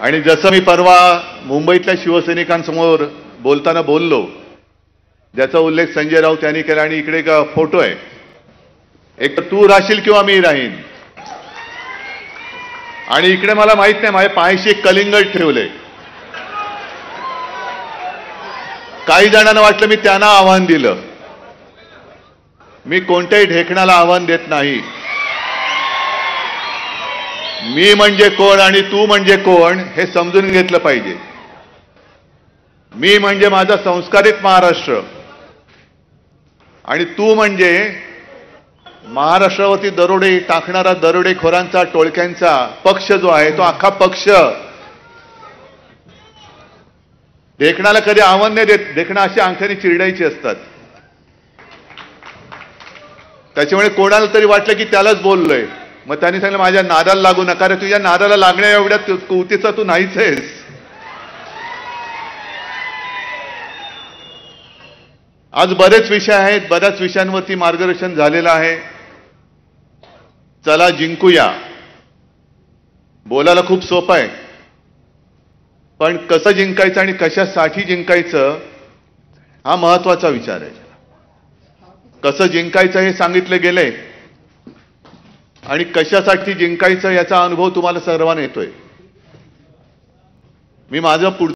आणि जसं मी परवा मुंबईतल्या शिवसैनिकांसमोर बोलताना बोललो, ज्याचा उल्लेख संजय राऊत यांनी केला, आणि इकडे एक फोटो आहे, एक तर तू राहशील किंवा मी राहीन, आणि इकडे मला माहित नाही माझ्या पायाशी एक कलिंगड ठेवले. काही जणांना वाटलं मी त्यांना आव्हान दिलं. मी कोणत्याही ढेकणाला आव्हान देत नाही. मी म्हणजे कोण आणि तू म्हणजे कोण हे समजून घेतलं पाहिजे. मी म्हणजे माझा संस्कारित महाराष्ट्र, आणि तू म्हणजे महाराष्ट्रावरती दरोडे टाकणारा दरोडेखोरांचा टोळक्यांचा पक्ष जो आहे तो अख्खा पक्ष. ढेकणाला कधी आव्हान नाही देत. ढेकणं अशी अंगठ्याने चिरडायची असतात. त्याच्यामुळे कोणाला तरी वाटलं की त्यालाच बोललोय, मग त्यांनी सांगितलं माझ्या नादाला लागू नका. रे तुझ्या नादाला लागण्या एवढ्या कुवतीचा तू नाहीच आहेस. आज बरेच विषय आहेत, बऱ्याच विषयांवरती मार्गदर्शन झालेलं आहे. चला जिंकूया. बोलायला खूप सोपं आहे, पण कसं जिंकायचं आणि कशासाठी जिंकायचं हा महत्वाचा विचार आहे. कसं जिंकायचं हे सांगितलं गेलंय, आणि कशासाठी जिंकायचं याचा अनुभव तुम्हाला सर्वांना येतोय. मी माझं